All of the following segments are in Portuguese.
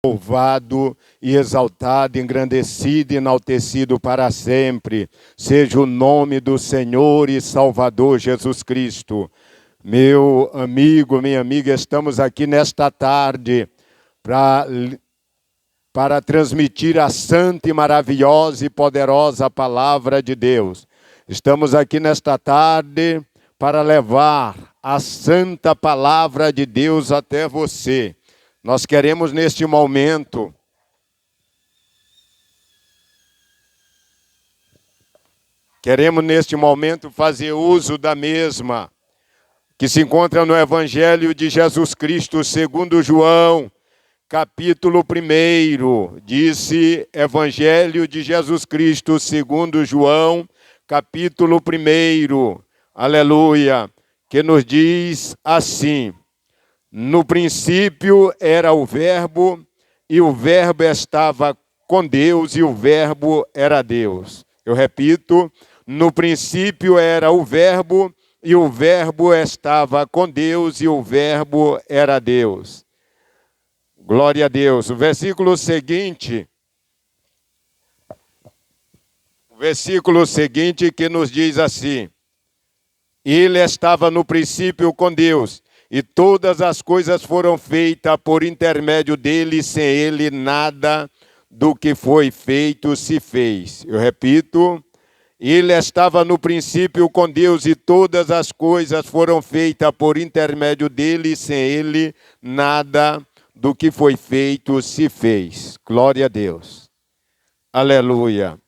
louvado e exaltado, engrandecido e enaltecido para sempre. Seja o nome do Senhor e Salvador Jesus Cristo. Meu amigo, minha amiga, estamos aqui nesta tarde para transmitir a santa e maravilhosa e poderosa palavra de Deus. Estamos aqui nesta tarde para levar a santa palavra de Deus até você. Nós queremos neste momento fazer uso da mesma, que se encontra no Evangelho de Jesus Cristo, segundo João, capítulo 1. Disse Evangelho de Jesus Cristo, segundo João, capítulo 1. Aleluia, que nos diz assim: no princípio era o Verbo, e o Verbo estava com Deus, e o Verbo era Deus. Eu repito, no princípio era o Verbo, e o Verbo estava com Deus, e o Verbo era Deus. Glória a Deus. O versículo seguinte que nos diz assim: ele estava no princípio com Deus, e todas as coisas foram feitas por intermédio dele, sem ele nada do que foi feito se fez. Eu repito, ele estava no princípio com Deus, e todas as coisas foram feitas por intermédio dele, sem ele nada do que foi feito se fez. Glória a Deus. Aleluia.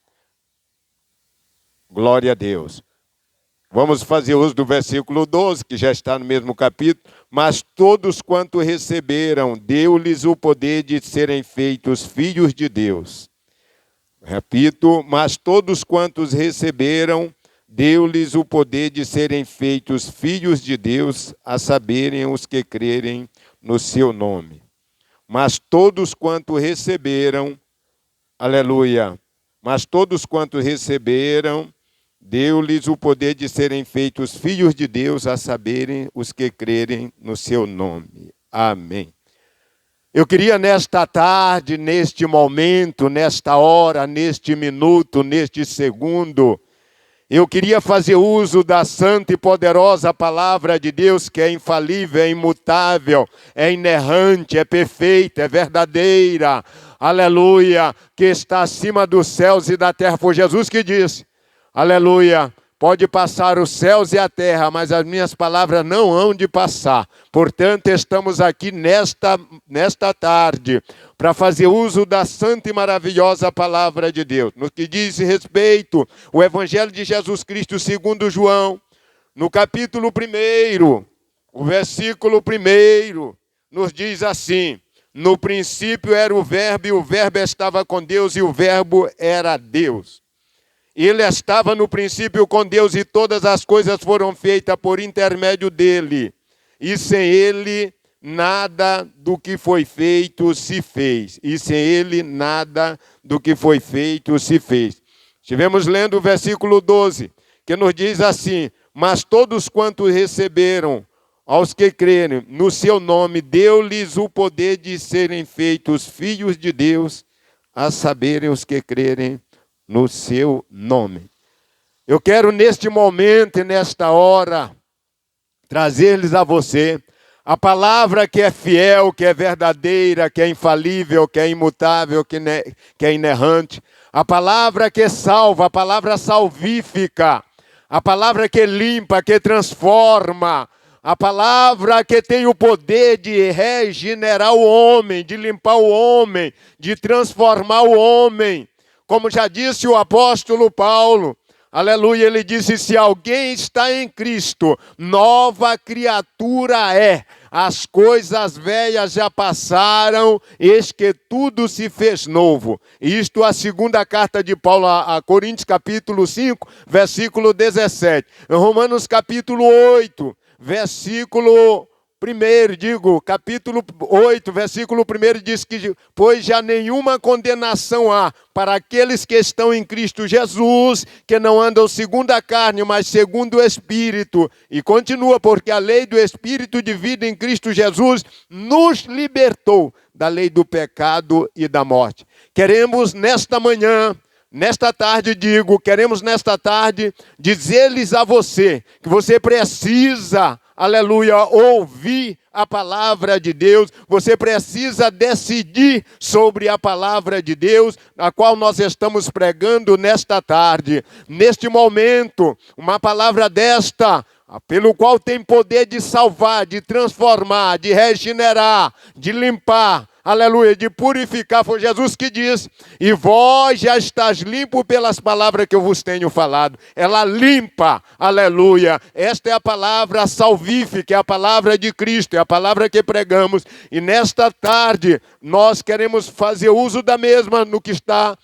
Glória a Deus. Vamos fazer uso do versículo 12, que já está no mesmo capítulo. Mas todos quanto receberam, deu-lhes o poder de serem feitos filhos de Deus. Repito, mas todos quantos receberam, deu-lhes o poder de serem feitos filhos de Deus, a saberem os que crerem no seu nome. Mas todos quanto receberam, aleluia, mas todos quantos receberam, deu-lhes o poder de serem feitos filhos de Deus, a saberem os que crerem no seu nome. Amém. Eu queria nesta tarde, neste momento, nesta hora, neste minuto, neste segundo, eu queria fazer uso da santa e poderosa palavra de Deus, que é infalível, é imutável, é inerrante, é perfeita, é verdadeira. Aleluia, que está acima dos céus e da terra. Foi Jesus que disse. Aleluia, pode passar os céus e a terra, mas as minhas palavras não hão de passar. Portanto, estamos aqui nesta tarde para fazer uso da santa e maravilhosa palavra de Deus. No que diz respeito o Evangelho de Jesus Cristo segundo João, no capítulo 1, o versículo 1, nos diz assim: no princípio era o Verbo, e o Verbo estava com Deus, e o Verbo era Deus. Ele estava no princípio com Deus, e todas as coisas foram feitas por intermédio dele. E sem ele, nada do que foi feito se fez. E sem ele, nada do que foi feito se fez. Estivemos lendo o versículo 12, que nos diz assim: mas todos quantos receberam, aos que crerem no seu nome, deu-lhes o poder de serem feitos filhos de Deus, a saberem os que crerem no seu nome. Eu quero neste momento e nesta hora trazer-lhes a você a palavra que é fiel, que é verdadeira, que é infalível, que é imutável, que é inerrante. A palavra que salva, a palavra salvífica, a palavra que limpa, que transforma, a palavra que tem o poder de regenerar o homem, de limpar o homem, de transformar o homem. Como já disse o apóstolo Paulo, aleluia, ele disse: se alguém está em Cristo, nova criatura é. As coisas velhas já passaram, eis que tudo se fez novo. Isto a segunda carta de Paulo a Coríntios, capítulo 5, versículo 17. Em Romanos, capítulo 8, versículo 1, capítulo 8, versículo 1, diz que: pois já nenhuma condenação há para aqueles que estão em Cristo Jesus, que não andam segundo a carne, mas segundo o Espírito. E continua: porque a lei do Espírito de vida em Cristo Jesus nos libertou da lei do pecado e da morte. Queremos nesta manhã, nesta tarde queremos nesta tarde dizer-lhes a você que você precisa, aleluia, ouvir a palavra de Deus, você precisa decidir sobre a palavra de Deus, a qual nós estamos pregando nesta tarde. Neste momento, uma palavra desta, pelo qual tem poder de salvar, de transformar, de regenerar, de limpar, aleluia, de purificar. Foi Jesus que disse: e vós já estás limpo pelas palavras que eu vos tenho falado. Ela limpa, aleluia. Esta é a palavra salvífica, é a palavra de Cristo, é a palavra que pregamos. E nesta tarde, nós queremos fazer uso da mesma no que está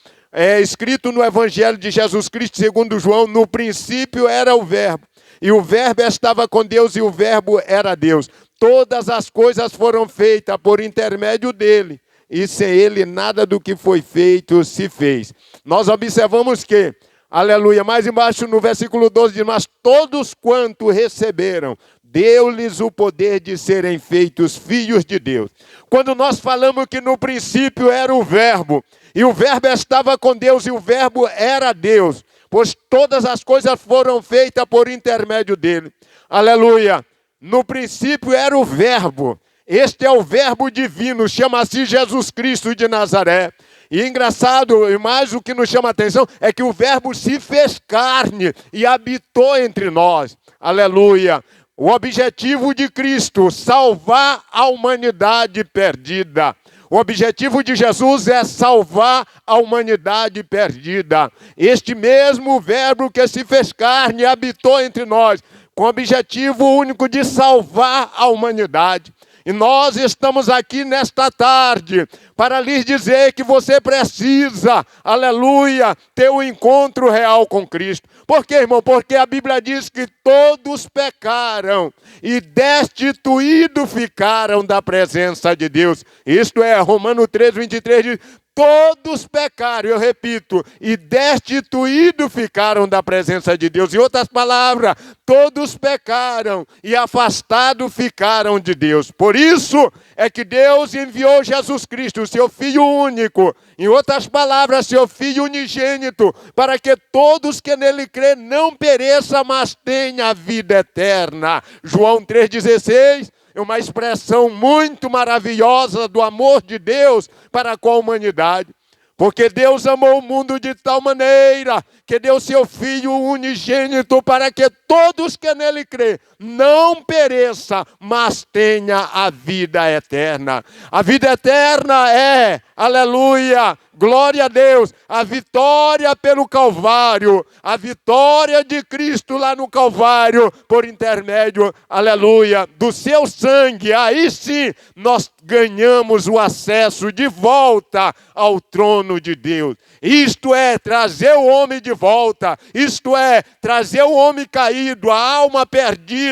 escrito no Evangelho de Jesus Cristo, segundo João: no princípio era o Verbo, e o Verbo estava com Deus, e o Verbo era Deus. Todas as coisas foram feitas por intermédio dele, e sem ele nada do que foi feito se fez. Nós observamos que, aleluia, mais embaixo no versículo 12 diz: mas todos quanto receberam, deu-lhes o poder de serem feitos filhos de Deus. Quando nós falamos que no princípio era o Verbo, e o Verbo estava com Deus, e o Verbo era Deus, pois todas as coisas foram feitas por intermédio dele. Aleluia. No princípio era o Verbo. Este é o Verbo divino, chama-se Jesus Cristo de Nazaré. E engraçado, e mais o que nos chama a atenção, é que o Verbo se fez carne e habitou entre nós. Aleluia. O objetivo de Cristo: salvar a humanidade perdida. O objetivo de Jesus é salvar a humanidade perdida. Este mesmo Verbo que se fez carne e habitou entre nós, com o objetivo único de salvar a humanidade. E nós estamos aqui nesta tarde para lhes dizer que você precisa, aleluia, ter um encontro real com Cristo. Por quê, irmão? Porque a Bíblia diz que todos pecaram e destituídos ficaram da presença de Deus. Isto é, Romanos 3:23 diz: todos pecaram, eu repito, e destituídos ficaram da presença de Deus. Em outras palavras, todos pecaram e afastados ficaram de Deus. Por isso é que Deus enviou Jesus Cristo, seu Filho único, em outras palavras, seu Filho unigênito, para que todos que nele crê não pereçam, mas tenham a vida eterna. João 3,16. É uma expressão muito maravilhosa do amor de Deus para com a humanidade. Porque Deus amou o mundo de tal maneira que deu seu Filho unigênito para que todos que nele crê não pereça, mas tenha a vida eterna. A vida eterna é, aleluia, glória a Deus, a vitória pelo Calvário, a vitória de Cristo lá no Calvário, por intermédio, aleluia, do seu sangue. Aí sim nós ganhamos o acesso de volta ao trono de Deus. Isto é trazer o homem de volta, isto é trazer o homem caído, a alma perdida,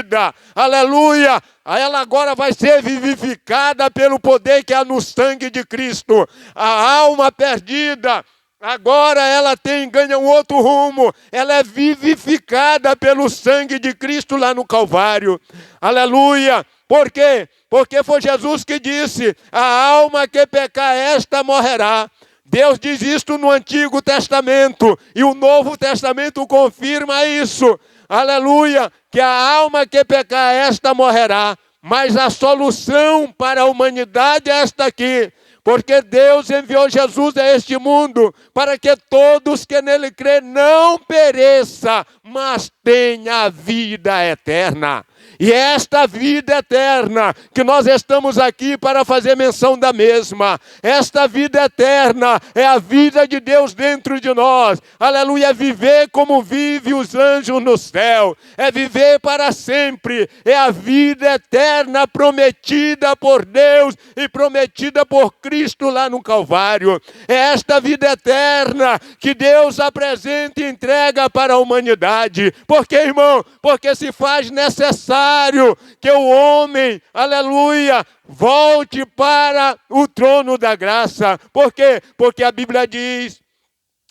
aleluia. Ela agora vai ser vivificada pelo poder que há no sangue de Cristo. A alma perdida, agora ela ganha um outro rumo. Ela é vivificada pelo sangue de Cristo lá no Calvário. Aleluia. Por quê? Porque foi Jesus que disse: a alma que pecar esta morrerá. Deus diz isto no Antigo Testamento e o Novo Testamento confirma isso. Aleluia, que a alma que pecar esta morrerá, mas a solução para a humanidade é esta aqui. Porque Deus enviou Jesus a este mundo para que todos que nele crê não pereça, mas tenha a vida eterna. E é esta vida eterna que nós estamos aqui para fazer menção da mesma. Esta vida eterna é a vida de Deus dentro de nós. Aleluia, é viver como vive os anjos no céu. É viver para sempre. É a vida eterna prometida por Deus e prometida por Cristo lá no Calvário. É esta vida eterna que Deus apresenta e entrega para a humanidade. Por quê, irmão? Porque se faz necessário que o homem, aleluia, volte para o trono da graça. Por quê? Porque a Bíblia diz,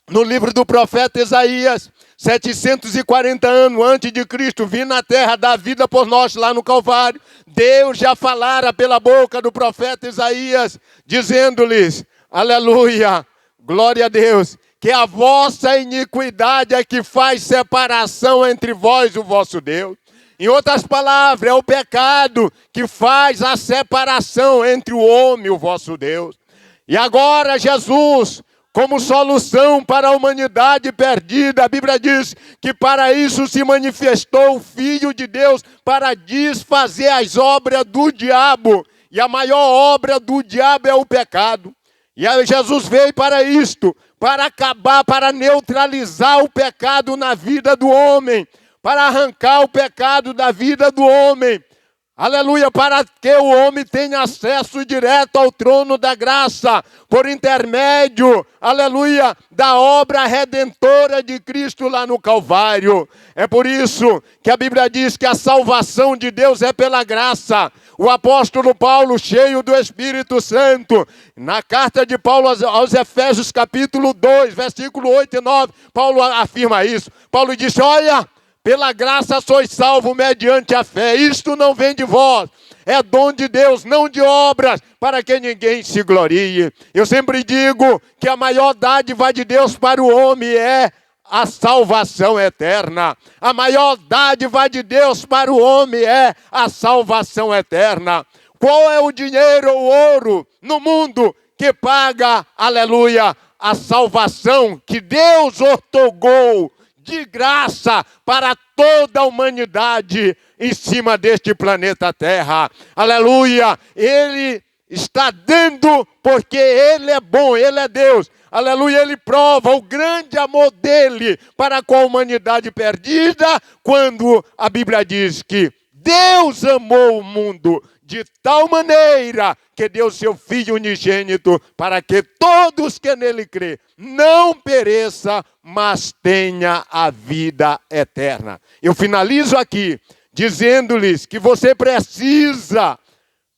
no livro do profeta Isaías, 740 anos antes de Cristo vir na terra dar vida por nós lá no Calvário, Deus já falara pela boca do profeta Isaías, dizendo-lhes, aleluia, glória a Deus, que a vossa iniquidade é que faz separação entre vós e o vosso Deus. Em outras palavras, é o pecado que faz a separação entre o homem e o vosso Deus. E agora Jesus, como solução para a humanidade perdida, a Bíblia diz que para isso se manifestou o Filho de Deus, para desfazer as obras do diabo. E a maior obra do diabo é o pecado. E aí Jesus veio para isto, para acabar, para neutralizar o pecado na vida do homem, para arrancar o pecado da vida do homem. Aleluia, para que o homem tenha acesso direto ao trono da graça, por intermédio, aleluia, da obra redentora de Cristo lá no Calvário. É por isso que a Bíblia diz que a salvação de Deus é pela graça. O apóstolo Paulo, cheio do Espírito Santo, na carta de Paulo aos Efésios, capítulo 2, versículo 8 e 9, Paulo afirma isso. Paulo diz, olha, pela graça sois salvos mediante a fé. Isto não vem de vós, é dom de Deus, não de obras, para que ninguém se glorie. Eu sempre digo que a maior dádiva de Deus para o homem é a salvação eterna. A maior dádiva de Deus para o homem é a salvação eterna. Qual é o dinheiro ou ouro no mundo que paga, aleluia, a salvação que Deus outorgou de graça para toda a humanidade em cima deste planeta Terra? Aleluia! Ele está dando porque Ele é bom, Ele é Deus. Aleluia, Ele prova o grande amor dEle para com a humanidade perdida, quando a Bíblia diz que Deus amou o mundo de tal maneira que deu seu Filho unigênito para que todos que nele crê não pereça, mas tenha a vida eterna. Eu finalizo aqui dizendo-lhes que você precisa,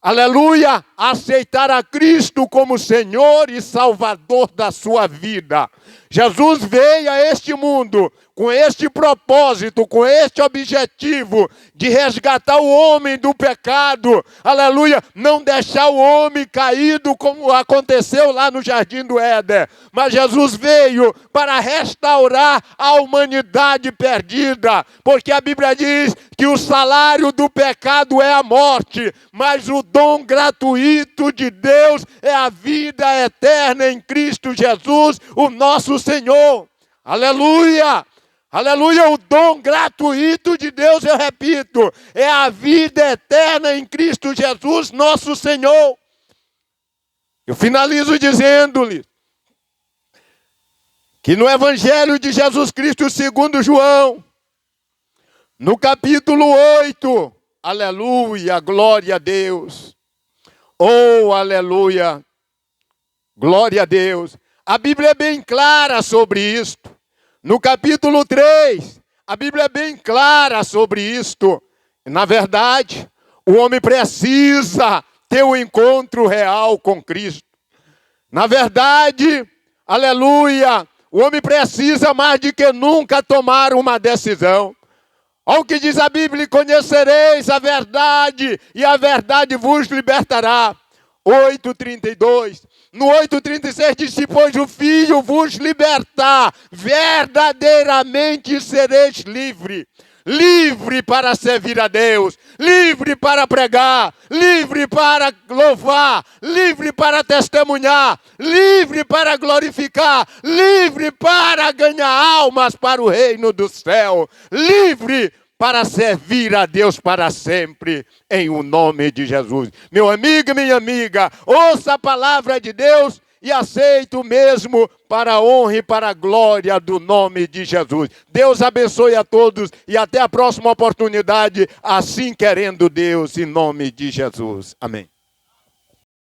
aleluia, aceitar a Cristo como Senhor e Salvador da sua vida. Jesus veio a este mundo com este propósito, com este objetivo de resgatar o homem do pecado, aleluia, não deixar o homem caído como aconteceu lá no Jardim do Éden, mas Jesus veio para restaurar a humanidade perdida, porque a Bíblia diz que o salário do pecado é a morte, mas o dom gratuito de Deus é a vida eterna em Cristo Jesus, o nosso Senhor. Aleluia! Aleluia, o dom gratuito de Deus, eu repito, é a vida eterna em Cristo Jesus, nosso Senhor. Eu finalizo dizendo-lhe que no Evangelho de Jesus Cristo segundo João, no capítulo 8, aleluia, glória a Deus. Oh, aleluia, glória a Deus. A Bíblia é bem clara sobre isto. No capítulo 3, a Bíblia é bem clara sobre isto. Na verdade, o homem precisa ter um encontro real com Cristo. Na verdade, aleluia, o homem precisa mais do que nunca tomar uma decisão. Olha o que diz a Bíblia, conhecereis a verdade e a verdade vos libertará. 8:32. No 8:36 diz, se pois o Filho vos libertar, verdadeiramente sereis livre. Livre para servir a Deus, livre para pregar, livre para louvar, livre para testemunhar, livre para glorificar, livre para ganhar almas para o reino do céu, livre para servir a Deus para sempre, em o nome de Jesus. Meu amigo e minha amiga, ouça a palavra de Deus e aceite o mesmo para a honra e para a glória do nome de Jesus. Deus abençoe a todos e até a próxima oportunidade, assim querendo Deus, em nome de Jesus. Amém.